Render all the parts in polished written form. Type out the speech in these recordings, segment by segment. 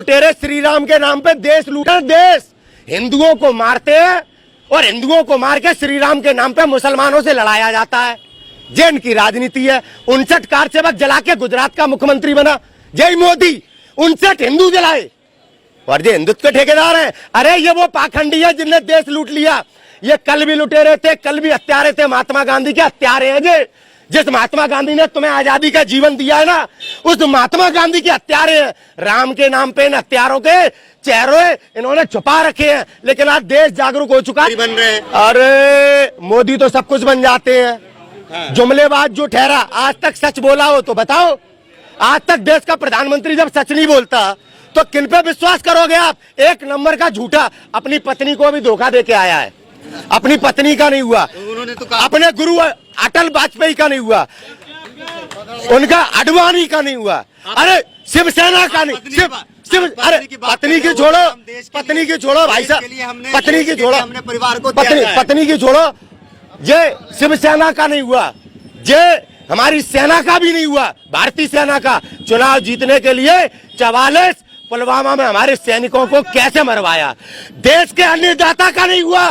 तेरे श्री राम के नाम पे देश लूटा। देश हिंदुओं को मारते हैं और हिंदुओं को मार के श्री राम के नाम पे मुसलमानों से लड़ाया जाता है। ये इनकी राजनीति है। 59 कार सेवक जला के गुजरात का मुख्यमंत्री बना जय मोदी। 59 हिंदू जलाए और ये हिंदुत्व के ठेकेदार हैं। अरे ये वो पाखंडी है जिनने देश लूट लिया। ये कल भी लुटेरे थे, कल भी हत्यारे थे। महात्मा गांधी के हत्यारे हैं ये। जिस महात्मा गांधी ने तुम्हें आजादी का जीवन दिया है ना, उस महात्मा गांधी के हत्यारे हैं। राम के नाम पे इन हत्यारों के चेहरे इन्होंने छुपा रखे हैं। लेकिन आज देश जागरूक हो चुका है। बन रहे हैं। अरे मोदी तो सब कुछ बन जाते हैं। जुमलेबाज जो ठहरा, आज तक सच बोला हो तो बताओ। आज तक देश का प्रधानमंत्री जब सच नहीं बोलता तो किन पे विश्वास करोगे आप? एक नंबर का झूठा। अपनी पत्नी को भी धोखा दे के आया है। अपनी पत्नी का नहीं हुआ, उन्होंने तो कहा अपने गुरु अटल वाजपेयी का नहीं हुआ, उनका अडवाणी का नहीं हुआ, अरे शिवसेना का नहीं। अरे पत्नी की छोड़ो, पत्नी की छोड़ो भाई साहब, पत्नी की छोड़ो, हमने परिवार को पत्नी की छोड़ो। ये शिवसेना का नहीं हुआ, ये हमारी सेना का भी नहीं हुआ। भारतीय सेना का चुनाव जीतने के लिए 44 पुलवामा में हमारे सैनिकों को कैसे मरवाया। देश के अन्नदाता का नहीं हुआ,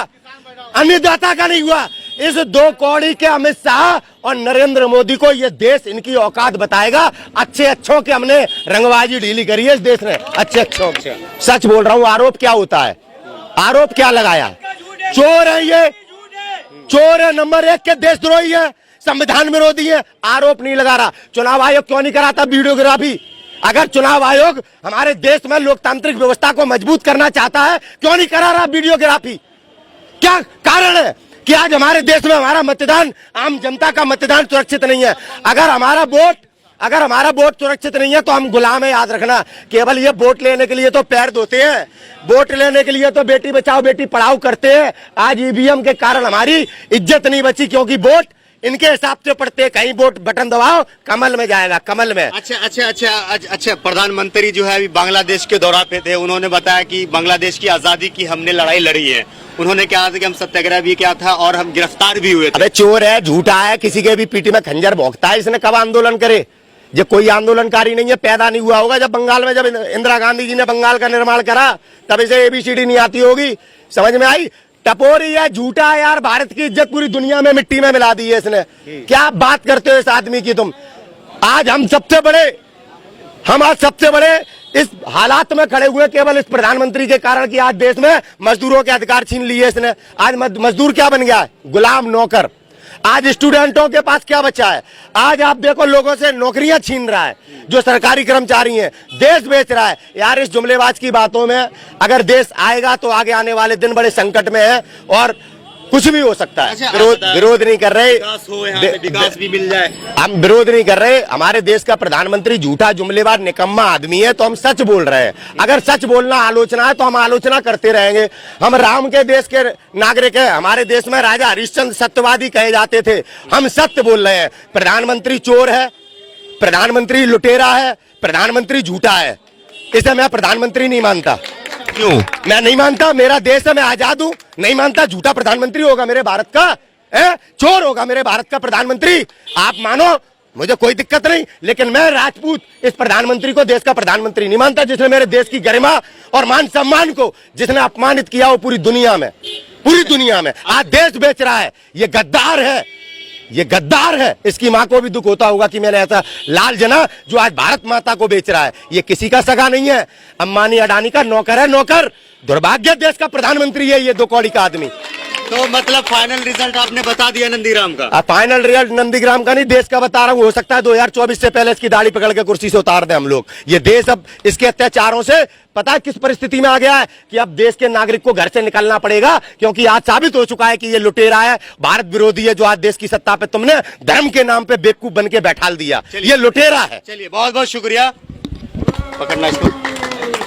अन्नदाता का नहीं हुआ। इस 2 कौड़ी के अमित शाह और नरेंद्र मोदी को ये देश इनकी औकात बताएगा। अच्छे अच्छों के हमने रंगबाजी ढीली करी है इस देश ने। अच्छे अच्छों के सच बोल रहा हूँ। आरोप क्या होता है? आरोप क्या लगाया? चोर है ये, चोर है, नंबर 1 के देशद्रोही है, संविधान विरोधी है। आरोप नहीं लगा रहा। चुनाव आयोग क्यों नहीं कराता वीडियोग्राफी? अगर चुनाव आयोग हमारे देश में लोकतांत्रिक व्यवस्था को मजबूत करना चाहता है, क्यों नहीं करा रहा वीडियोग्राफी? क्या कारण है कि आज हमारे देश में हमारा मतदान, आम जनता का मतदान सुरक्षित नहीं है? अगर हमारा वोट सुरक्षित नहीं है तो हम गुलाम है। याद रखना, केवल ये वोट लेने के लिए तो पैर धोते हैं, वोट लेने के लिए तो बेटी बचाओ बेटी पढ़ाओ करते हैं। आज ईवीएम के कारण हमारी इज्जत नहीं बची, क्योंकि वोट इनके हिसाब से पड़ते। कहीं वोट बटन दबाओ कमल में जाएगा, कमल में। अच्छा प्रधानमंत्री जो है अभी बांग्लादेश के दौरा पे थे। उन्होंने बताया कि बांग्लादेश की आजादी की हमने लड़ाई लड़ी है। उन्होंने कहा था कि हम सत्याग्रह भी किया था और हम गिरफ्तार भी हुए थे। अबे चोर है, झूठा है, किसी के भी पीठी में खंजर भोंकता है। इसने कब आंदोलन करे? ये कोई आंदोलनकारी नहीं है, पैदा नहीं हुआ होगा जब बंगाल में, जब इंदिरा गांधी जी ने बंगाल का निर्माण करा तब इसे ABCD नहीं आती होगी। समझ में आई? टपोरी है, झूठा है यार। भारत की इज्जत पूरी दुनिया में मिट्टी में मिला दी है इसने। क्या बात करते हो इस आदमी की तुम? आज हम सबसे बड़े इस हालात में खड़े हुए केवल इस प्रधानमंत्री के कारण कि आज देश में मजदूरों के अधिकार छीन लिए इसने। आज मजदूर क्या बन गया है? गुलाम, नौकर। आज स्टूडेंटों के पास क्या बचा है? आज आप देखो लोगों से नौकरियां छीन रहा है, जो सरकारी कर्मचारी हैं। देश बेच रहा है यार। इस जुमलेबाज की बातों में अगर देश आएगा तो आगे आने वाले दिन बड़े संकट में है और कुछ भी हो सकता है। विरोध नहीं कर रहे, विकास भी मिल जाए। हम विरोध नहीं कर रहे। हमारे देश का प्रधानमंत्री झूठा, जुमलेबाज, निकम्मा आदमी है तो हम सच बोल रहे हैं। अगर सच बोलना आलोचना है तो हम आलोचना करते रहेंगे। हम राम के देश के नागरिक हैं। हमारे देश में राजा हरिश्चंद्र सत्यवादी कहे जाते थे। हम सत्य बोल रहे हैं। प्रधानमंत्री चोर है, प्रधानमंत्री लुटेरा है, प्रधानमंत्री झूठा है। इसे मैं प्रधानमंत्री नहीं मानता। क्यों? मैं नहीं मानता। मेरा देश है, मैं आजाद हूं। नहीं मानता। झूठा प्रधानमंत्री होगा मेरे भारत का, चोर होगा मेरे भारत का प्रधानमंत्री। आप मानो, मुझे कोई दिक्कत नहीं, लेकिन मैं राजपूत इस प्रधानमंत्री को देश का प्रधानमंत्री नहीं मानता, जिसने मेरे देश की गरिमा और मान सम्मान को जिसने अपमानित किया वो पूरी दुनिया में। आज देश बेच रहा है। ये गद्दार है, ये गद्दार है। इसकी माँ को भी दुख होता होगा कि मैंने ऐसा लाल जना जो आज भारत माता को बेच रहा है। ये किसी का सगा नहीं है, अंबानी अडानी का नौकर है, नौकर। दुर्भाग्य देश का प्रधानमंत्री है ये 2 कौड़ी का आदमी। तो मतलब फाइनल रिजल्ट आपने बता दिया नंदीग्राम का? फाइनल रिजल्ट नंदीग्राम का नहीं, देश का बता रहा हूँ। हो सकता है 2024 से पहले इसकी दाढ़ी पकड़ के कुर्सी से उतार दें हम लोग। ये देश अब इसके अत्याचारों से पता है किस परिस्थिति में आ गया है कि अब देश के नागरिक को घर से निकलना पड़ेगा, क्योंकि आज साबित हो चुका है कि ये लुटेरा है, भारत विरोधी है, जो आज देश की सत्ता पे तुमने धर्म के नाम पे बेवकूफ बन के बैठा दिया। ये लुटेरा है। चलिए बहुत बहुत शुक्रिया। पकड़ना इसको।